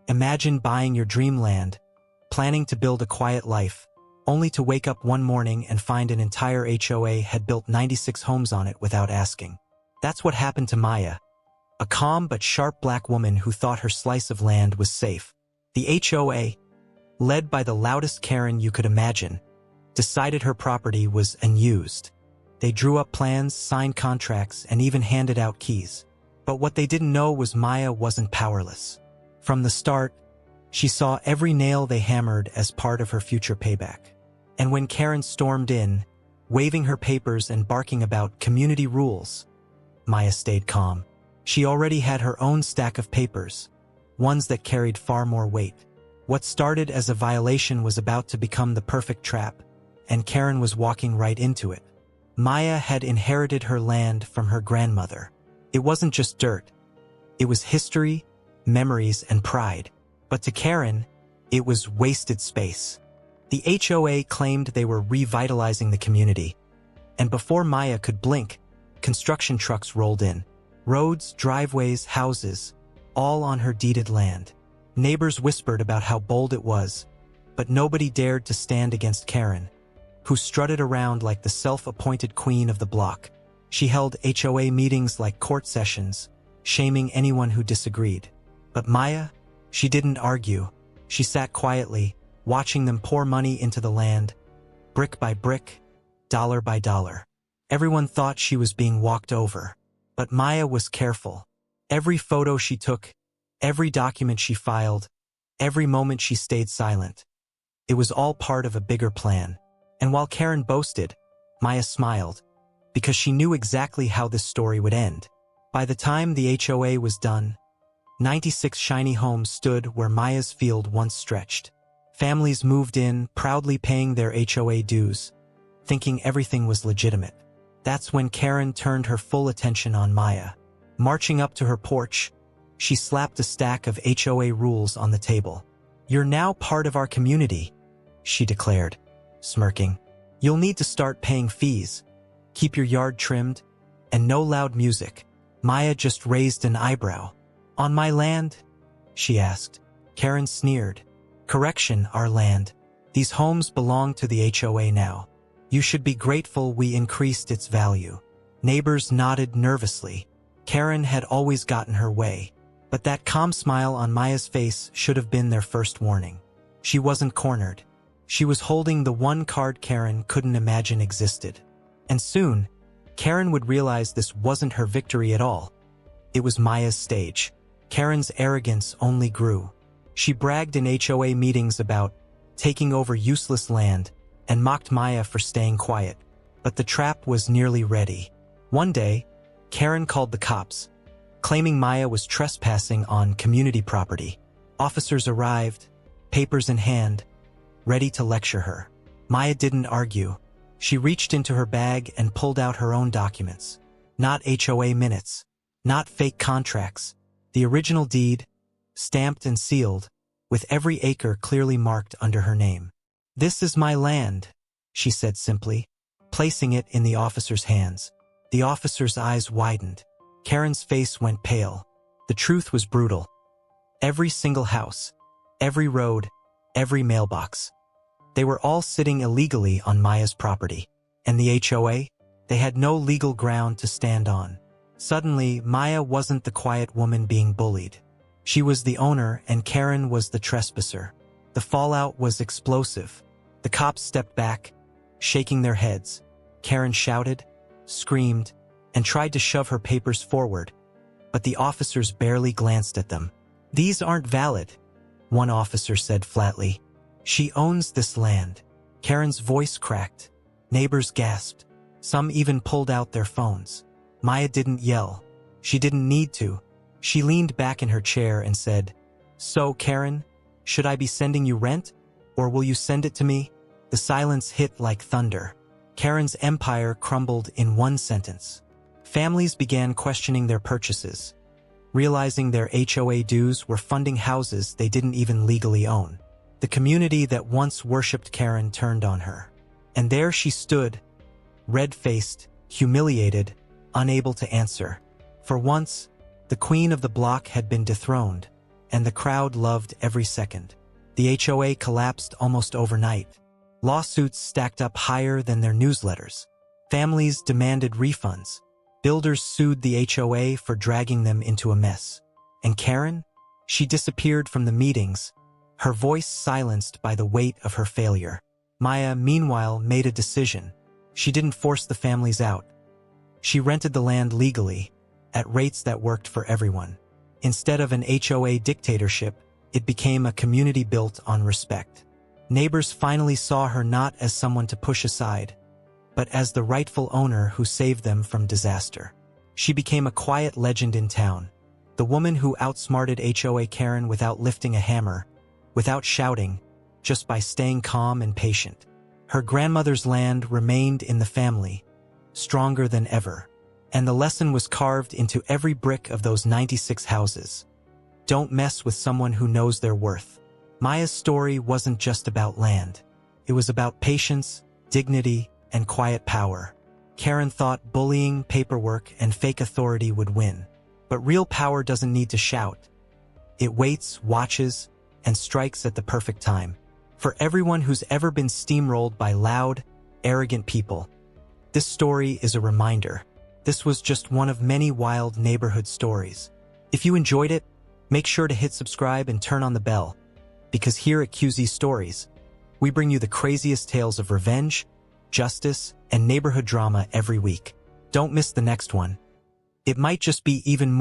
Imagine buying your dreamland, planning to build a quiet life, only to wake up one morning and find an entire HOA had built 96 homes on it without asking. That's what happened to Maya, a calm but sharp black woman who thought her slice of land was safe. The HOA, led by the loudest Karen you could imagine, decided her property was unused. They drew up plans, signed contracts, and even handed out keys. But what they didn't know was Maya wasn't powerless. From the start, she saw every nail they hammered as part of her future payback. And when Karen stormed in, waving her papers and barking about community rules, Maya stayed calm. She already had her own stack of papers, ones that carried far more weight. What started as a violation was about to become the perfect trap, and Karen was walking right into it. Maya had inherited her land from her grandmother. It wasn't just dirt. It was history, memories, and pride. But to Karen, it was wasted space. The HOA claimed they were revitalizing the community, and before Maya could blink, construction trucks rolled in. Roads, driveways, houses, all on her deeded land. Neighbors whispered about how bold it was, but nobody dared to stand against Karen, who strutted around like the self-appointed queen of the block. She held HOA meetings like court sessions, shaming anyone who disagreed. But Maya, she didn't argue. She sat quietly, watching them pour money into the land, brick by brick, dollar by dollar. Everyone thought she was being walked over, but Maya was careful. Every photo she took, every document she filed, every moment she stayed silent. It was all part of a bigger plan. And while Karen boasted, Maya smiled, because she knew exactly how this story would end. By the time the HOA was done, 96 shiny homes stood where Maya's field once stretched. Families moved in, proudly paying their HOA dues, thinking everything was legitimate. That's when Karen turned her full attention on Maya. Marching up to her porch, she slapped a stack of HOA rules on the table. "You're now part of our community," she declared, smirking. "You'll need to start paying fees, keep your yard trimmed, and no loud music." Maya just raised an eyebrow. "On my land?" she asked. Karen sneered. "Correction, our land. These homes belong to the HOA now. You should be grateful we increased its value." Neighbors nodded nervously. Karen had always gotten her way. But that calm smile on Maya's face should have been their first warning. She wasn't cornered. She was holding the one card Karen couldn't imagine existed. And soon, Karen would realize this wasn't her victory at all. It was Maya's stage. Karen's arrogance only grew. She bragged in HOA meetings about taking over useless land and mocked Maya for staying quiet. But the trap was nearly ready. One day, Karen called the cops, claiming Maya was trespassing on community property. Officers arrived, papers in hand, ready to lecture her. Maya didn't argue. She reached into her bag and pulled out her own documents. Not HOA minutes, not fake contracts. The original deed, stamped and sealed, with every acre clearly marked under her name. "This is my land," she said simply, placing it in the officer's hands. The officer's eyes widened. Karen's face went pale. The truth was brutal. Every single house, every road, every mailbox. They were all sitting illegally on Maya's property. And the HOA? They had no legal ground to stand on. Suddenly, Maya wasn't the quiet woman being bullied. She was the owner and Karen was the trespasser. The fallout was explosive. The cops stepped back, shaking their heads. Karen shouted, screamed, and tried to shove her papers forward, but the officers barely glanced at them. "These aren't valid," one officer said flatly. "She owns this land." Karen's voice cracked. Neighbors gasped. Some even pulled out their phones. Maya didn't yell. She didn't need to. She leaned back in her chair and said, "So, Karen, should I be sending you rent, or will you send it to me?" The silence hit like thunder. Karen's empire crumbled in one sentence. Families began questioning their purchases, realizing their HOA dues were funding houses they didn't even legally own. The community that once worshipped Karen turned on her. And there she stood, red-faced, humiliated, unable to answer. For once, the queen of the block had been dethroned. and the crowd loved every second. The HOA collapsed almost overnight. Lawsuits stacked up higher than their newsletters. Families demanded refunds. Builders sued the HOA for dragging them into a mess. And Karen? She disappeared from the meetings, her voice silenced by the weight of her failure. Maya, meanwhile, made a decision. She didn't force the families out. She rented the land legally, at rates that worked for everyone. Instead of an HOA dictatorship, it became a community built on respect. Neighbors finally saw her not as someone to push aside, but as the rightful owner who saved them from disaster. She became a quiet legend in town, the woman who outsmarted HOA Karen without lifting a hammer, without shouting, just by staying calm and patient. Her grandmother's land remained in the family, stronger than ever, and the lesson was carved into every brick of those 96 houses. Don't mess with someone who knows their worth. Maya's story wasn't just about land. It was about patience, dignity, and quiet power. Karen thought bullying, paperwork, and fake authority would win. But real power doesn't need to shout. It waits, watches, and strikes at the perfect time. For everyone who's ever been steamrolled by loud, arrogant people, this story is a reminder. This was just one of many wild neighborhood stories. If you enjoyed it, make sure to hit subscribe and turn on the bell, because here at QZ Stories, we bring you the craziest tales of revenge, justice, and neighborhood drama every week. Don't miss the next one. It might just be even more